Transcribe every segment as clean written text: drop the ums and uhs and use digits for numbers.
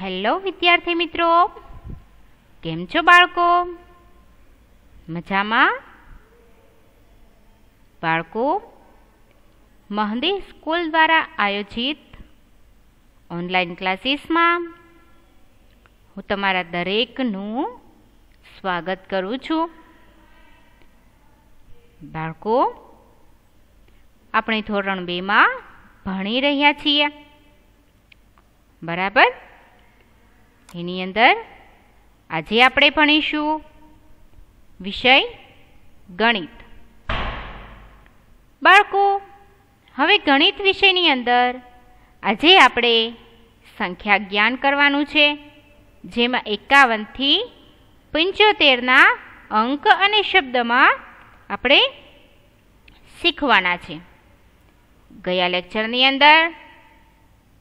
Hello વિદ્યાર્થી મિત્રો, કેમ છો બાળકો? મજામાં? બાળકો, મહંદી સ્કૂલ દ્વારા આયોજિત ઓનલાઈન ક્લાસીસમાં હું તમારા દરેકનું સ્વાગત કરું છું. બાળકો, આપણે ધોરણ 2માં ભણી રહ્યા છીએ, બરાબર? એની અંદર આજે આપણે ભણીશું વિષય ગણિત. બાળકો, હવે ગણિત વિષયની અંદર આજે આપણે સંખ્યા જ્ઞાન કરવાનું છે, જેમાં 51 થી 75ના અંક અને શબ્દમાં આપણે શીખવાના છે. ગયા લેક્ચરની અંદર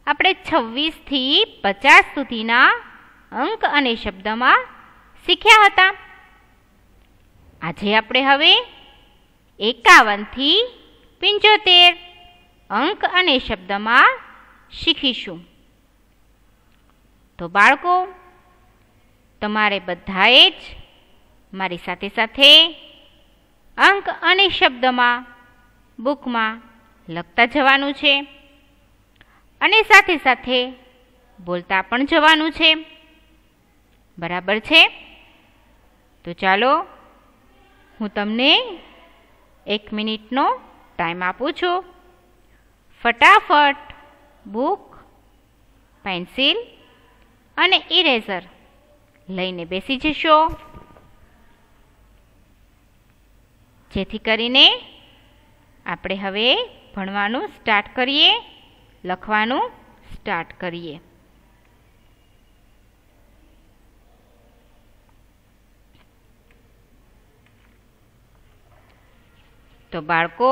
આપણે 26 થી 50 સુધીના અંક અને શબ્દમાં શીખ્યા હતા. આજે આપણે હવે 51 થી 75 અંક અને શબ્દમાં શીખીશું. તો બાળકો, તમારે બધાએ જ મારી સાથે સાથે અંક અને શબ્દમાં બુકમાં લખતા જવાનું છે અને સાથે સાથે બોલતા પણ જવાનું છે, બરાબર છે? તો ચાલો, હું તમને 1 મિનિટનો ટાઈમ આપું છું. ફટાફટ બુક, પેન્સિલ અને ઇરેઝર લઈને બેસી જશો, જેથી કરીને આપણે હવે ભણવાનું સ્ટાર્ટ કરીએ, લખવાનું સ્ટાર્ટ કરીએ. તો બાળકો,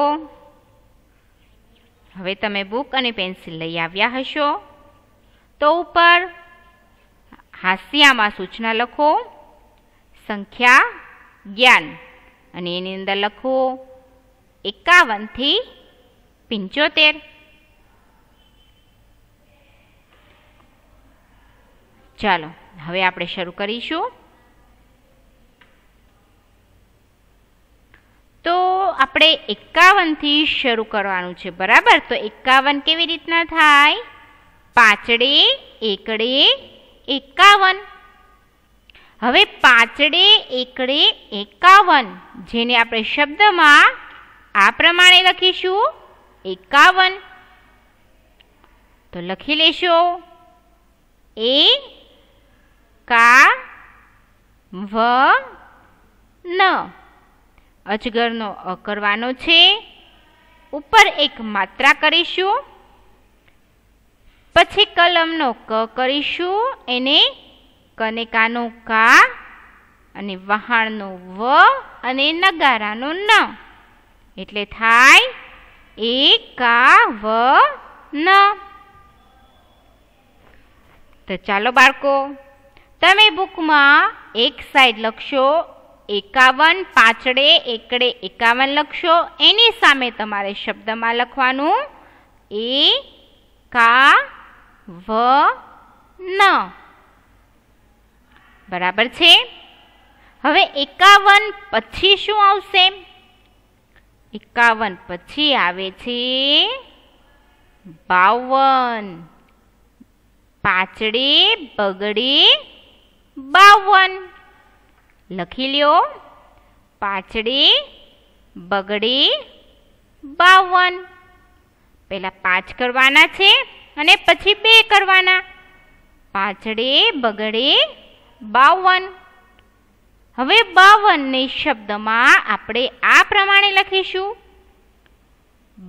હવે તમે બુક અને પેન્સિલ લઈ આવ્યા હશો, તો ઉપર હાંસિયામાં સૂચના લખો સંખ્યા જ્ઞાન, અને એની અંદર લખો 51 થી 75. ચાલો, હવે આપણે શરૂ કરીશું. તો આપણે 51 થી શરૂ કરવાનું છે, બરાબર? તો 51 કેવી રીતના થાય? પાંચડે એકડે 51. હવે પાંચડે એકડે 51, જેને આપણે શબ્દમાં આ પ્રમાણે લખીશું 51. તો લખી લેશો A-K-W-N. અજગરનો અ કરવાનો છે, ઉપર એક માત્રા કરીશું, પછી કલમનો ક કરીશું, એને કનેકાનો કા, અને વહાણનો વ, અને નગારાનો ન, એટલે થાય A-K-W-N. તો ચાલો બાળકો, તમે બુકમાં એક સાઈડ લખશો 51, પાંચડે એકડે 51 લખશો, એની સામે તમારે શબ્દમાં લખવાનું A-K-W-N. બરાબર છે? હવે 51 પછી શું આવશે? 51 પછી આવે છે 52. પાંચડે બગડે 52. લખી લ્યો, પાંચડે બગડે 52. પહેલા 5 કરવાના છે અને પછી 2 કરવાના. પાંચડે બગડે 52. હવે 52 ને શબ્દમાં આપણે આ પ્રમાણે લખીશું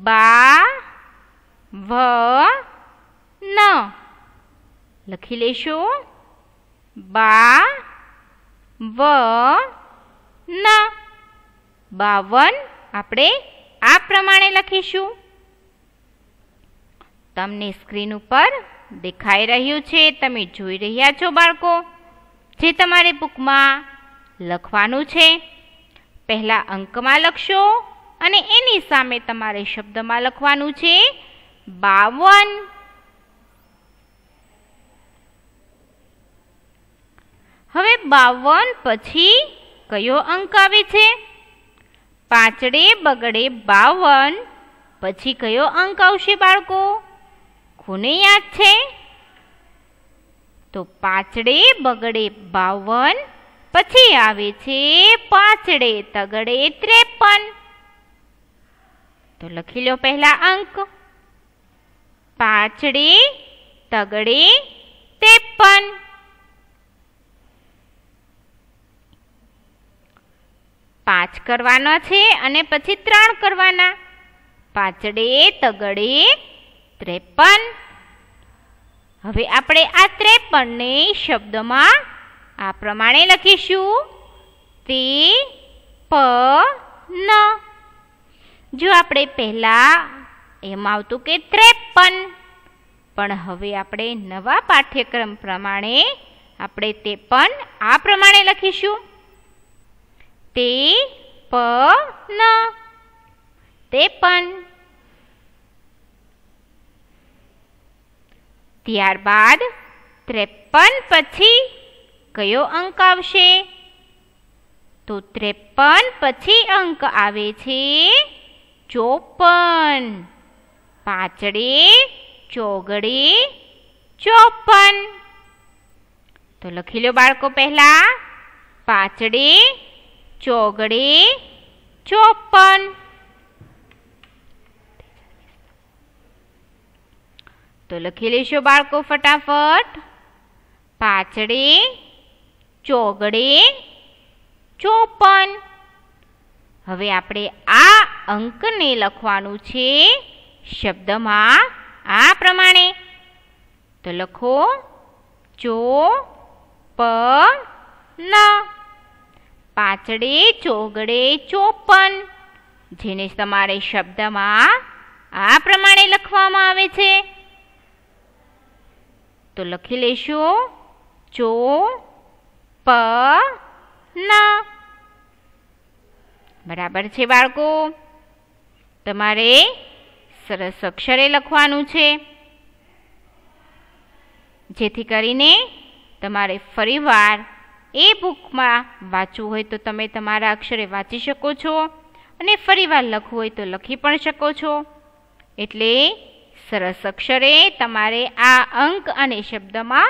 BA-V-N. લખી લેશો BA-V-N. 52 આપણે આ પ્રમાણે લખીશું. તમને સ્ક્રીન ઉપર દેખાઈ રહ્યું છે, તમે જોઈ રહ્યા છો બાળકો, જે તમારે બુકમાં લખવાનું છે. પહેલા અંકમાં લખશો અને એની સામે તમારે શબ્દમાં લખવાનું છે 52. હવે 52 પછી કયો અંક આવે છે? પાંચડે બગડે 52 પછી કયો અંક આવશે બાળકો? કોને યાદ છે? તો પાંચડે બગડે 52 પછી આવે છે પાંચડે તગડે 53. તો લખી લો પહેલા અંક. પાંચડે તગડે 53. પાંચ કરવાના છે અને પછી 3 કરવાના. પાંચડે તગડે 53. હવે આપણે આ 53 ને શબ્દમાં આ પ્રમાણે લખીશું. તે પ ન. જો આપણે પહેલા એમ આવતું કે 53, પણ હવે આપણે નવા પાઠ્યક્રમ પ્રમાણે આપણે તે પણ આ પ્રમાણે લખીશું. તે પ ન. 53. ત્યારબાદ 53 પછી કયો અંક આવશે? તો 53 પછી અંક આવે છે 54. પાંચડે ચોગડે 54. તો લખી લો બાળકો પહેલા. પાંચડે ચોગડે 54. તો લખી લેશો બાળકો ફટાફટ. પાંચડે ચોગડે 54. હવે આપણે આ અંકને લખવાનું છે શબ્દમાં આ પ્રમાણે. તો લખો ચો પ ન. પાંચડે ચોગડે 54, જેને તમારે શબ્દમાં આ પ્રમાણે લખવામાં આવે છે. તો લખી લેશો ચો પ ન. બરાબર છે બાળકો? તમારે સરસ અક્ષરે લખવાનું છે, જેથી કરીને તમારે ફરીવાર એ બુકમાં વાંચવું હોય તો તમે તમારા અક્ષરે વાંચી શકો છો, અને ફરીવાર લખવું હોય તો લખી પણ શકો છો. એટલે સરસ અક્ષરે તમારે આ અંક અને શબ્દમાં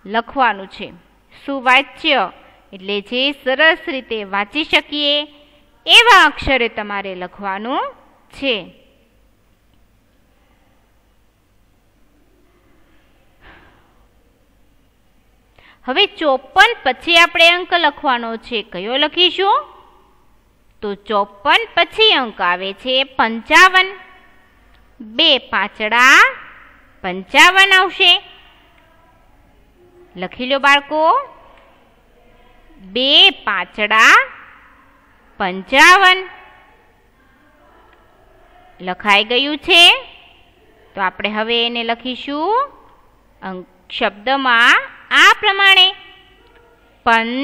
લખવાનું છે. સુવાચ્ય એટલે જે સરસ રીતે વાંચી શકીએ એવા અક્ષરે તમારે લખવાનું છે. હવે 54 પછી આપણે અંક લખવાનો છે. કયો લખીશું? તો 54 પછી અંક આવે છે 55. 2 પાંચડા 55 આવશે. લખી લો બાળકો. 2 પાંચડા 55. લખાઈ ગયું છે. તો આપણે હવે એને લખીશું શબ્દમાં આ પ્રમાણે. પંચાવન.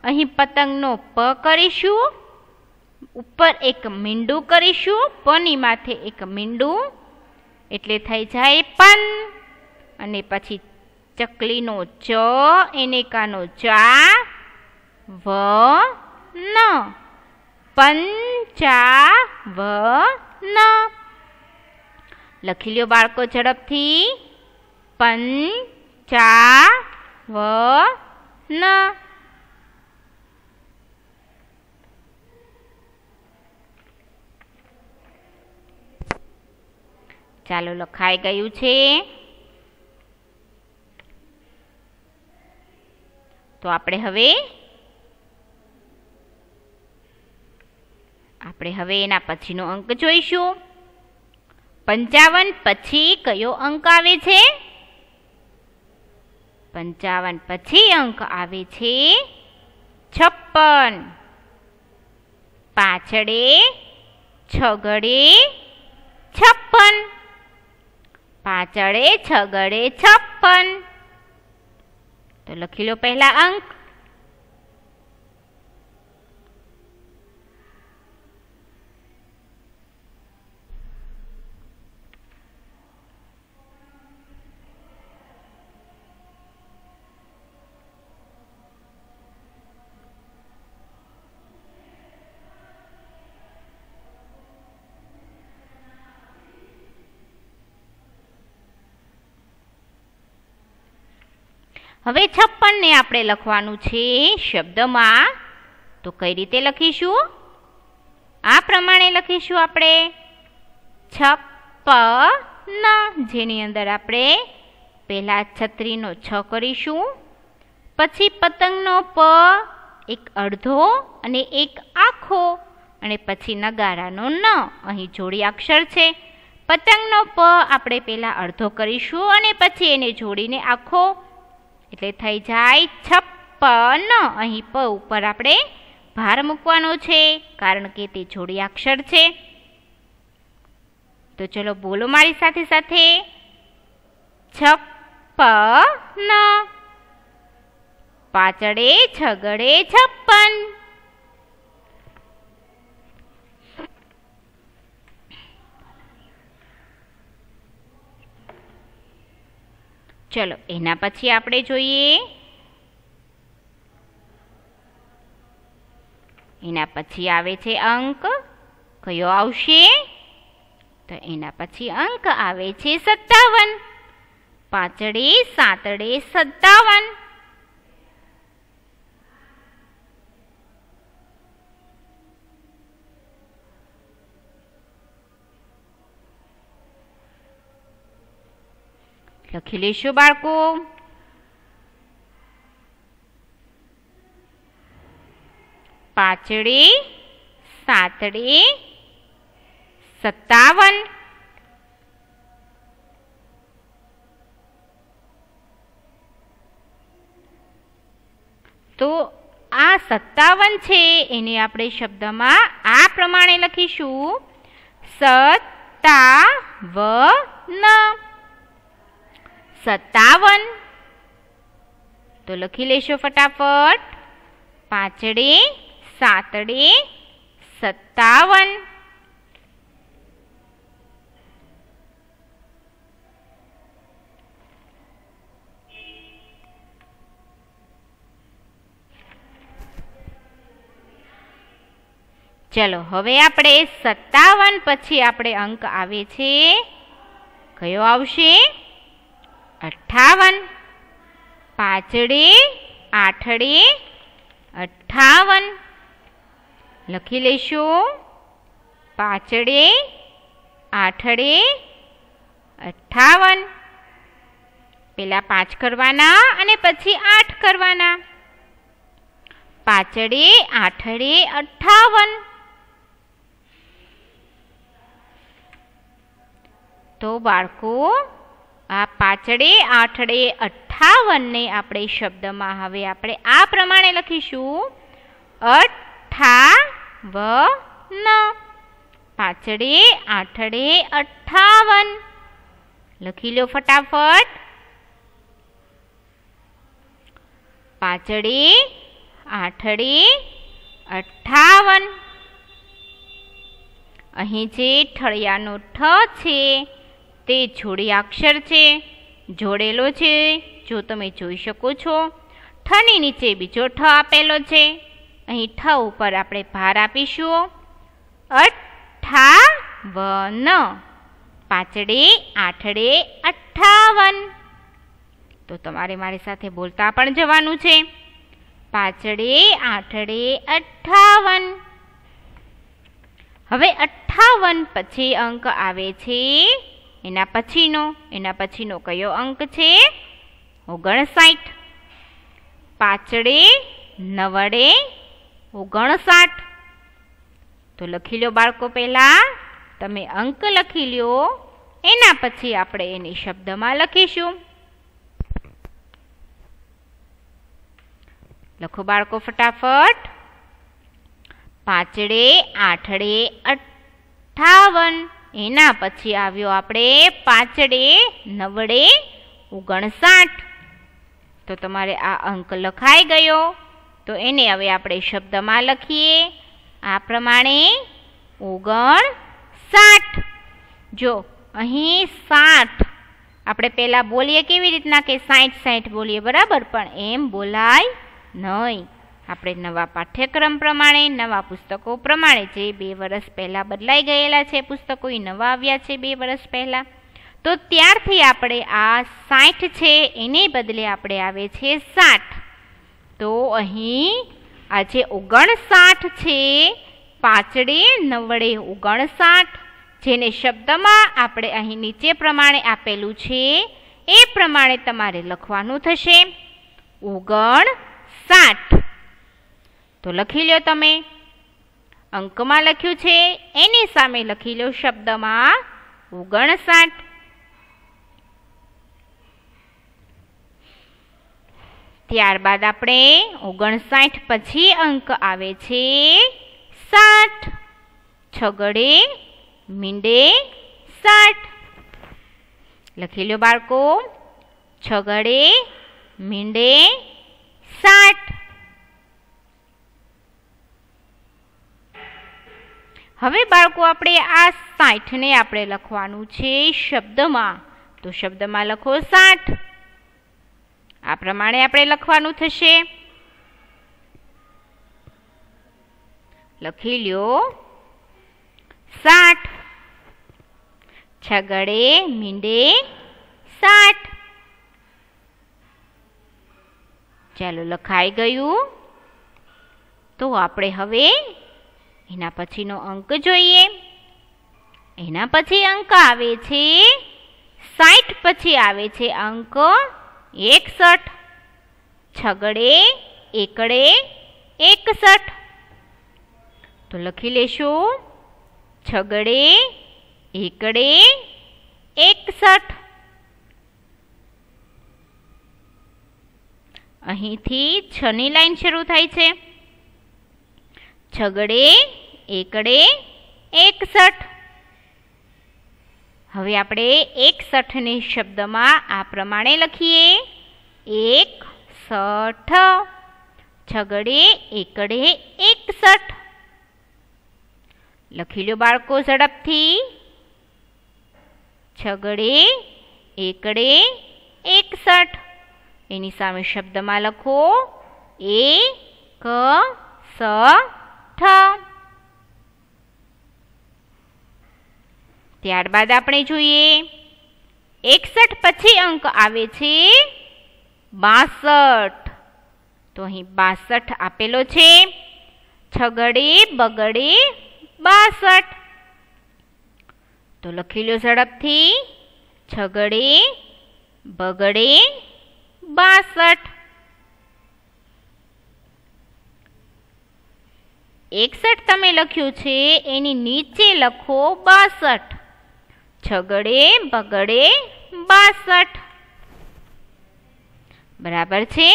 અહીં પતંગનો પ કરીશું, ઉપર એક મીંડું કરીશું, પની માથે એક મીંડું, એટલે થઈ જાય પન. અને પછી ચકલીનો ચ, એનેકાનો ચા, વ ન. પંચાવન. લખી લ્યો બાળકો ઝડપથી. પંચાવન. ચાલો, લખાઈ ગયું છે. તો આપણે હવે એના પછીનો અંક જોઈશું. 55 પછી કયો અંક આવે છે? 55 પછી અંક આવે છે 56. પાછળે છગડે 56. પાછળે છગડે 56. તો લખી લો પહેલા અંક. હવે 56 ને આપણે લખવાનું છે શબ્દમાં, તો કઈ રીતે લખીશું? આ પ્રમાણે લખીશું આપણે 56, જેની અંદર આપણે પહેલા છત્રીનો 6 કરીશું, પછી પતંગનો પ એક અડધો અને એક આખો, અને પછી નગારાનો ન. અહીં જોડી અક્ષર છે. પતંગનો પ આપણે પહેલા અડધો કરીશું અને પછી એને જોડીને આખો, એટલે થઈ જાય 56. અહીં પ ઉપર આપણે ભાર મૂકવાનો છે કારણ કે તે જોડી અક્ષર છે. તો ચલો બોલો મારી સાથે સાથે, 56, પાછળે છગડે 56. ચલો એના પછી આપણે જોઈએ, એના પછી આવે છે અંક. કયો આવશે? તો એના પછી અંક આવે છે 57. પાછળે સાતડે 57. લખી લેશો બાળકો. પાછળે સાતડે 57. તો આ 57 છે એને આપણે શબ્દમાં આ પ્રમાણે લખીશું, 57. તો લખી લેશો ફટાફટ. પાછળે સાતડે 57. ચલો હવે આપણે 57 પછી આપણે અંક આવે છે, કયો આવશે? 58. પાછળે આઠડે 58. લખી લેશો. પાછળે આઠડે 58. પેલા 5 કરવાના અને પછી 8 કરવાના. પાછળે આઠડે 58. તો બાળકો આ પાછળે આઠડે 58 ને આપણે શબ્દમાં હવે આપણે આ પ્રમાણે લખીશું, 58. પાછળે આઠડે 58. લખી લો ફટાફટ. પાછળે આઠડે 58. અહીં જે ઠળિયાનો ઠ છે તે જોડી અક્ષર છે, જોડેલો છે. જો તમે જોઈ શકો છો, ઠની નીચે બીજો ઠ આપેલો છે. અહીં ઠ ઉપર આપણે ભાર આપીશું, 58. પાછળે આઠડે 58. તો તમારે મારી સાથે બોલતા પણ જવાનું છે. પાછળે આઠડે 58. હવે 58 પછી અંક આવે છે એના પછીનો કયો અંક છે? 59. પાછળે નવડે 59. તો લખી લો બાળકો. પહેલા તમે અંક લખી લો, એના પછી આપણે એને શબ્દમાં લખીશું. લખો બાળકો ફટાફટ. પાછળે આઠડે 58. એના પછી આવ્યો આપણે પાછળે નવડે 59. તો તમારે આ અંક લખાઈ ગયો. તો એને હવે આપણે શબ્દમાં લખીએ આ પ્રમાણે, 59. જો અહીં 60 આપણે પહેલાં બોલીએ કેવી રીતના કે 60 બોલીએ, બરાબર, પણ એમ બોલાય નહીં. આપણે નવા પાઠ્યક્રમ પ્રમાણે, નવા પુસ્તકો પ્રમાણે, જે 2 વર્ષ પહેલાં બદલાઈ ગયેલા છે પુસ્તકો, એ નવા આવ્યા છે 2 વર્ષ પહેલાં, તો ત્યારથી આપણે આ 60 છે એને બદલે આપણે આવે છે 60. તો અહીં આ જે 59 છે, પાંચડે નવડે 59, જેને શબ્દમાં આપણે અહીં નીચે પ્રમાણે આપેલું છે એ પ્રમાણે તમારે લખવાનું થશે 59. તો લખી લો તમે. અંકમાં લખ્યું છે એની સામે લખી લો શબ્દમાં 59. ત્યારબાદ આપણે 59 પછી અંક આવે છે 60. છગડે મીંડે 60. લખી લો બાળકો, છગડે મીંડે 60. હવે બાળકો આપણે આ 60 ને આપણે લખવાનું છે શબ્દમાં. તો શબ્દમાં લખો 60. આ પ્રમાણે આપણે લખવાનું થશે. લખી લ્યો 60. છગડે મીંડે 60. ચાલો, લખાઈ ગયું. તો આપણે હવે એના પછીનો અંક જોઈએ. એના પછી અંક આવે છે 60 પછી આવે છે અંક 61. છગડે એકડે 61. તો લખી લેશું છગડે એકડે 61. અહીંથી 6 ની લાઈન શરૂ થાય છે. છગડે એકડે 61. હવે આપણે 61 ને શબ્દમાં આ પ્રમાણે લખીએ 61. છગડે એકડે 61. લખી લો બાળકો ઝડપથી. છગડે એકડે 61. એની સામે શબ્દમાં લખો 61. ત્યારબાદ આપણે જોઈએ 61 પછી અંક આવે છે 62. તો અહીં 62 આપેલો છે. છગડે બગડે 62. તો લખી લો ઝડપથી. છગડે બગડે 62. 61 તમે લખ્યું છે એની નીચે લખો 62. છગડે બગડે 62. બરાબર છે.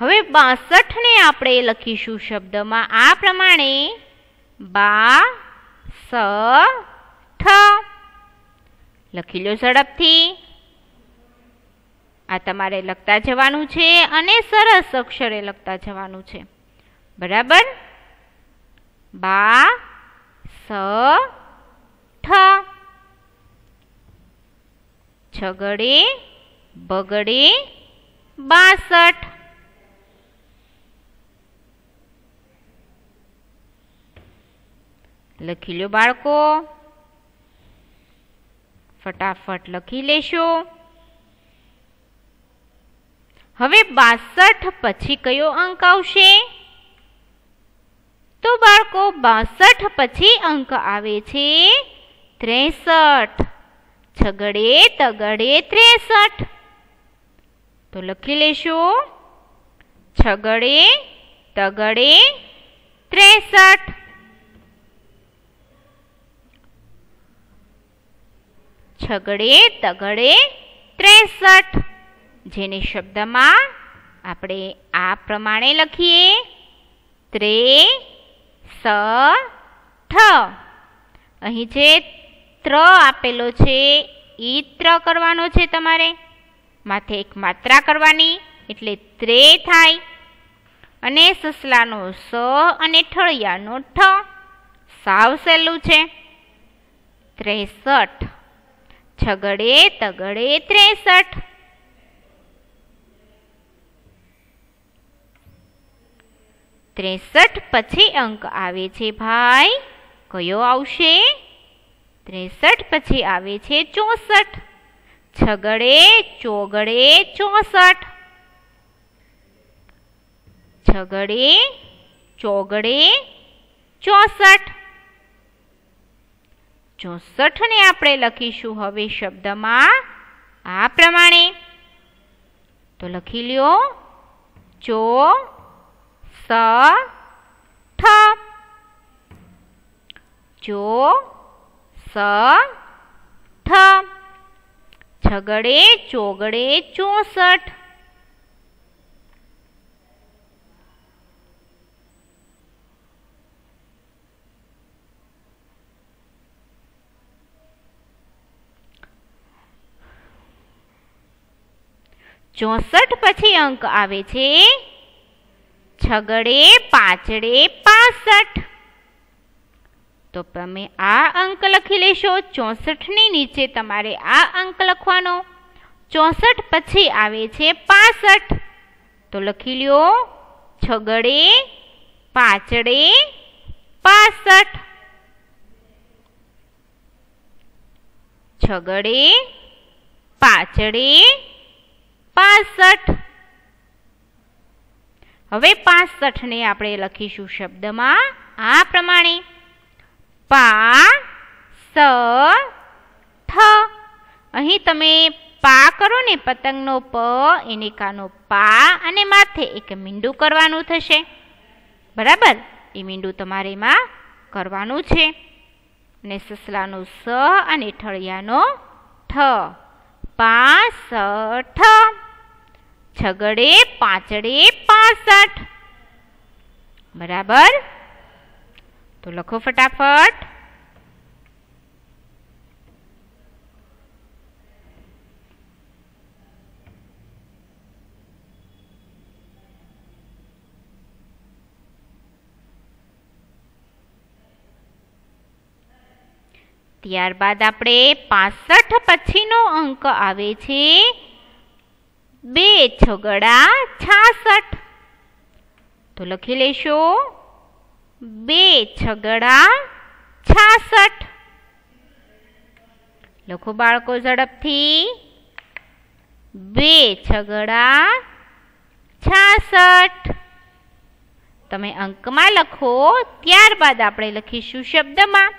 હવે 62 ને આપણે લખીશું શબ્દમાં આ પ્રમાણે 62. લખી લો ઝડપથી. આ તમારે લખતા જવાનું છે અને સરસ અક્ષરે લખતા જવાનું છે. બરાબર. 62. છગડે બગડે 62. લખી લો બાળકો. ફટાફટ લખી લેશો. હવે 62 પછી કયો અંક આવશે? તો બાળકો 62 પછી અંક આવે છે 63. છગડે તગડે 63. તો લખી લેશો છગડે તગડે 63. છગડે તગડે 63. જેને શબ્દમાં આપણે આ પ્રમાણે લખીએ 63. અહીં જે ત્ર આપેલો છે ઈ ત્ર કરવાનો છે તમારે. માથે એક માત્રા કરવાની એટલે ત્રે થાય. અને સસલાનો સ અને ઠળિયાનો ઠ. સાવ સહેલું છે. 63. છગડે તગડે 63. ત્રેસઠ પછી અંક આવે છે ભાઈ કયો આવશે? 63 પછી આવે છે 64. છગડે ચોગડે 64. છગડે ચોગડે 64. 64 ને આપણે લખીશું હવે શબ્દમાં આ પ્રમાણે. તો લખી લ્યો ચોસઠ. છગડે ચોગડે 64. ચોસઠ પછી અંક આવે છે છગડે પાંચડે 65. તો તમે આ અંક લખી લેશો. 64 ની નીચે તમારે આ અંક લખવાનો. 64 પછી આવે છે 65. તો લખી લ્યો છગડે પાંચડે 65. છગડે પાંચડે 65. હવે 65 ને આપણે લખીશું શબ્દમાં આ પ્રમાણે. પાસઠ. અહીં તમે પા કરો ને પતંગનો પ, એને કાનો પા અને માથે એક મીંડું કરવાનું થશે. બરાબર? એ મીંડું તમારે એમાં કરવાનું છે. અને સસલાનો સ અને ઠળિયાનો ઠ. 65. છગડે પાંચડે 65. બરાબર? તો લખો ફટાફટ. ત્યારબાદ આપણે 65 પછીનો અંક આવે છે 2 છગડા 66. તો લખી લેશો 2 છગડા 66. લખો બાળકો ઝડપથી. 2 છગડા 66. તમે અંકમાં લખો, ત્યારબાદ આપણે લખીશું શબ્દમાં.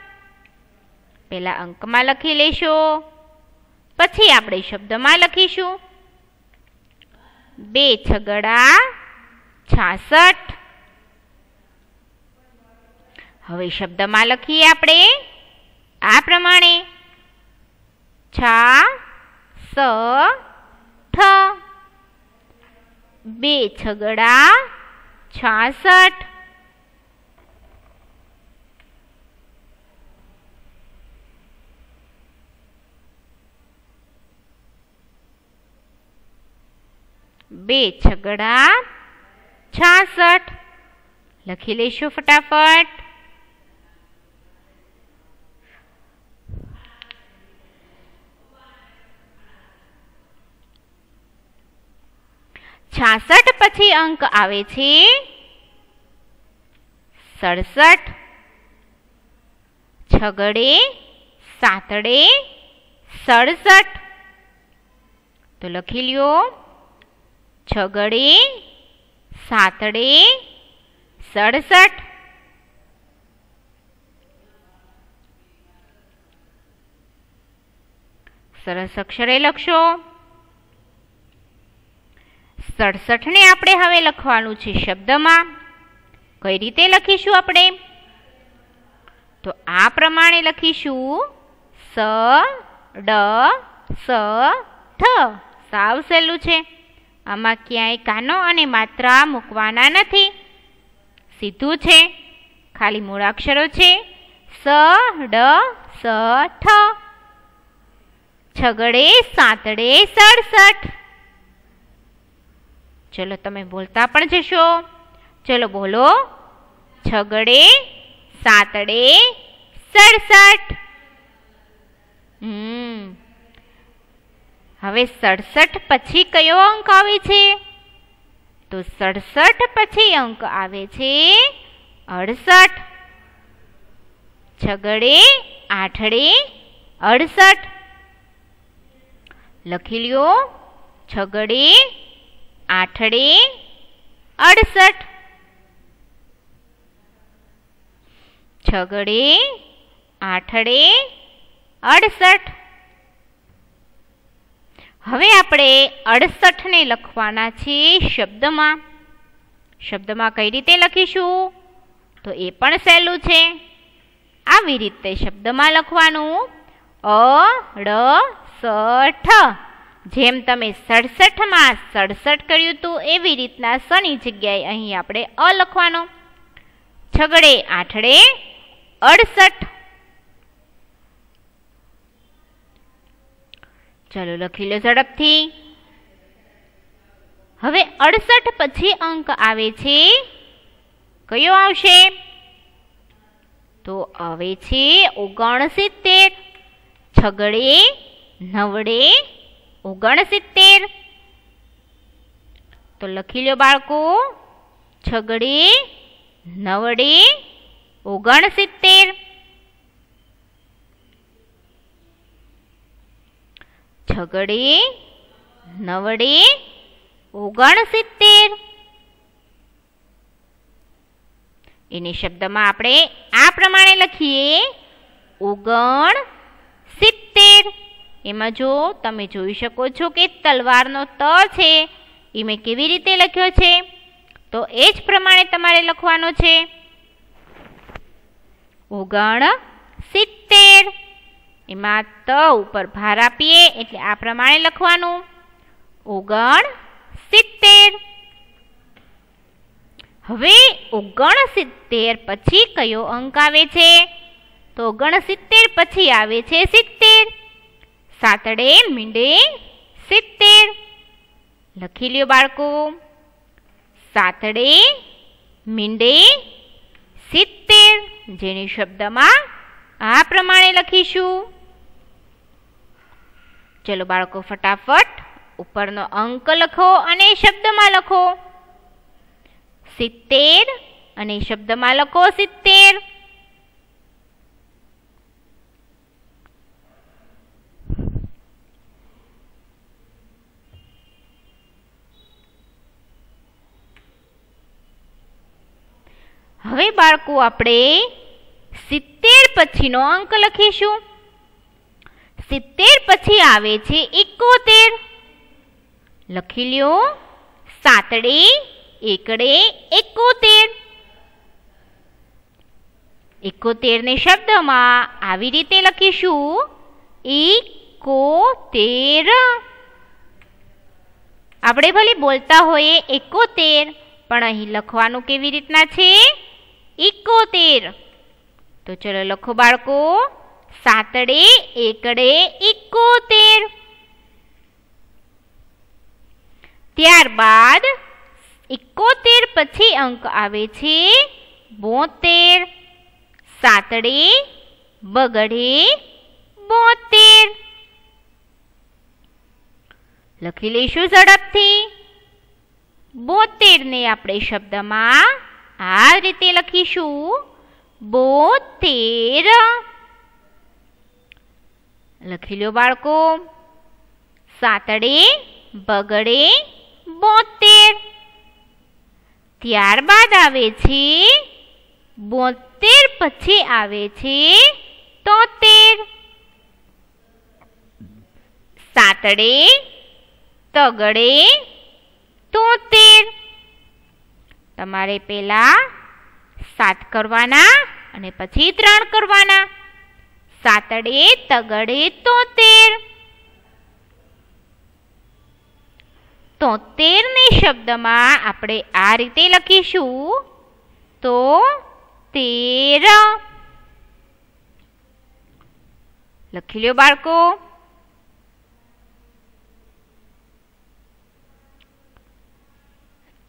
પહેલા અંકમાં લખી લેશો, પછી આપણે શબ્દમાં લખીશું. 2 છગડા 66. હવે શબ્દમાં લખીએ આપણે આ પ્રમાણે. 66. 2 છગડા 66. બે છગડા 66. લખી લેશો ફટાફટ. છાસઠ પછી અંક આવે છે 67. છગડે સાતડે 67. તો લખી લ્યો છગડે સાતડે 67. સરસ અક્ષરે લખશો. 67 ને આપણે હવે લખવાનું છે શબ્દમાં. કઈ રીતે લખીશું આપણે? તો આ પ્રમાણે લખીશું. સ ડ સ ઠ. સાવ સહેલું છે. આમાં ક્યાંય કાનો અને માત્રા મૂકવાના નથી. સીધું છે, ખાલી મૂળાક્ષરો છે. સ ડ સ ઠ. છગડે સાતડે 67. ચલો તમે બોલતા પણ જશો. ચલો બોલો. છગડે સાતડે 67. હવે 67 પછી કયો અંક આવે છે? તો 67 પછી અંક આવે છે 68. છગડે આઠડે 68. લખી લ્યો, છગડે આઠડે 68. છગડે આઠડે 68. હવે આપણે 68 ને લખવાના છે શબ્દમાં. શબ્દમાં કઈ રીતે લખીશું? તો એ પણ સહેલું છે. આવી રીતે શબ્દમાં લખવાનું, અ-ડ-સ-ઠ. જેમ તમે 67માં 67 કર્યું હતું એવી રીતના સની જગ્યાએ અહીં આપણે અ લખવાનો. છગડે આઠડે 68. ચાલો લખી લો ઝડપથી. હવે 68 પછી અંક આવે છે, કયો આવશે? તો આવે છે 69. છગડે નવડે 69. તો લખી લો બાળકો, છગડે નવડે 69. છગડે નવડે 69. એને શબ્દમાં આપણે આ પ્રમાણે લખીએ, 69. એમાં જો તમે જોઈ શકો છો કે તલવારનો ત છે એ મેં કેવી રીતે લખ્યો છે, તો એ જ પ્રમાણે તમારે લખવાનો છે. 69. એમાં ત ઉપર ભાર આપીએ એટલે આ પ્રમાણે લખવાનું, 69. હવે 69 પછી કયો અંક આવે છે? તો 69 પછી આવે છે 70. સાતડે મીંડે 70. લખી લ્યો બાળકો, સાતડે મીંડે 70. જેને શબ્દમાં આ પ્રમાણે લખીશું. ચલો બાળકો ફટાફટ ઉપરનો અંક લખો અને શબ્દમાં લખો. 70 અને શબ્દમાં લખો 70. હવે બાળકો આપણે 70 પછીનો અંક લખીશું. 70 પછી આવે છે 71. લખી લ્યો, સાતડે એકડે 71. 71 ને શબ્દમાં આવી રીતે લખીશું, 71. આપણે ભલે બોલતા હોઈએ 71, પણ અહીં લખવાનું કેવી રીતના છે? 71. તો ચલો લખો બાળકો, સાતડે એકડે 71. ત્યારબાદ 71 પછી અંક આવે છે 72. સાતડે બગડે 72. લખી લઈશું ઝડપથી. 72 ને આપણે શબ્દમાં આ રીતે લખીશું, 72. લખી લો બાળકો, સાતડે બગડે 72. ત્યારબાદ આવે છે 72 પછી આવે છે 73. સાતડે તગડે 73. તમારે પહેલા 7 કરવાના અને પછી 3 કરવાના. સાતડે તગડે 73. 73 ને શબ્દમાં આપણે આ રીતે લખીશું, તો 13. લખી લ્યો બાળકો.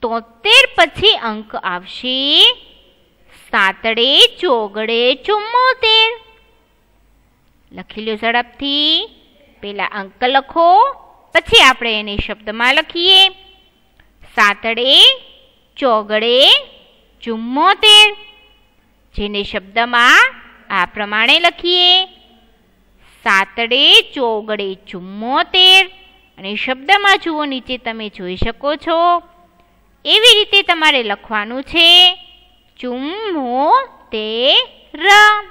તોતેર પછી અંક આવશે સાતડે ચોગડે 74. લખી લો ઝડપથી. પેલા અંક લખો, પછી આપણે એને શબ્દમાં લખીએ. સાતડે ચોગડે 74, જેને શબ્દમાં આ પ્રમાણે લખીએ. 7 ચોગડે 74. અને શબ્દમાં જુઓ, નીચે તમે જોઈ શકો છો. એવી રીતે તમારે લખવાનું છે 74.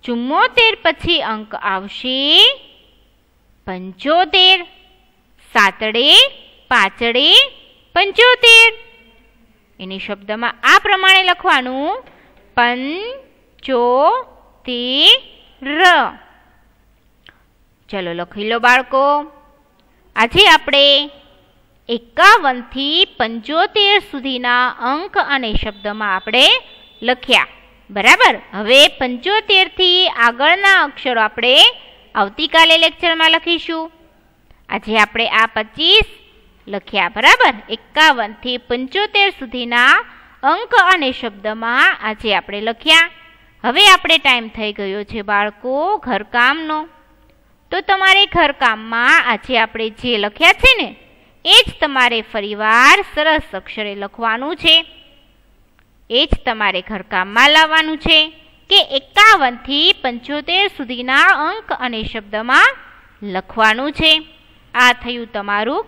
74 પછી અંક આવશે 75. 7 5 75. એની શબ્દમાં આ પ્રમાણે લખવાનું 75. ચલો લખી લો બાળકો. આજે આપણે 51 થી 75 સુધીના અંક અને શબ્દમાં આપણે લખ્યા. બરાબર. હવે 75 થી આગળના અક્ષરો આપણે આવતીકાલે લેક્ચરમાં લખીશું. આજે આપણે આ 25 લખ્યા. બરાબર. 51 થી 75 સુધીના અંક અને શબ્દમાં આજે આપણે લખ્યા. હવે આપણે ટાઈમ થઈ ગયો છે બાળકો ઘરકામનો. તો તમારે ઘરકામમાં આજે આપણે જે લખ્યા છે ને એ જ તમારે ફરીવાર સરસ અક્ષરે લખવાનું છે. એ જ તમારે ઘરકામમાં લાવવાનું છે કે 51 થી 75 સુધીના અંક અને શબ્દમાં લખવાનું છે. આ થયું તમારું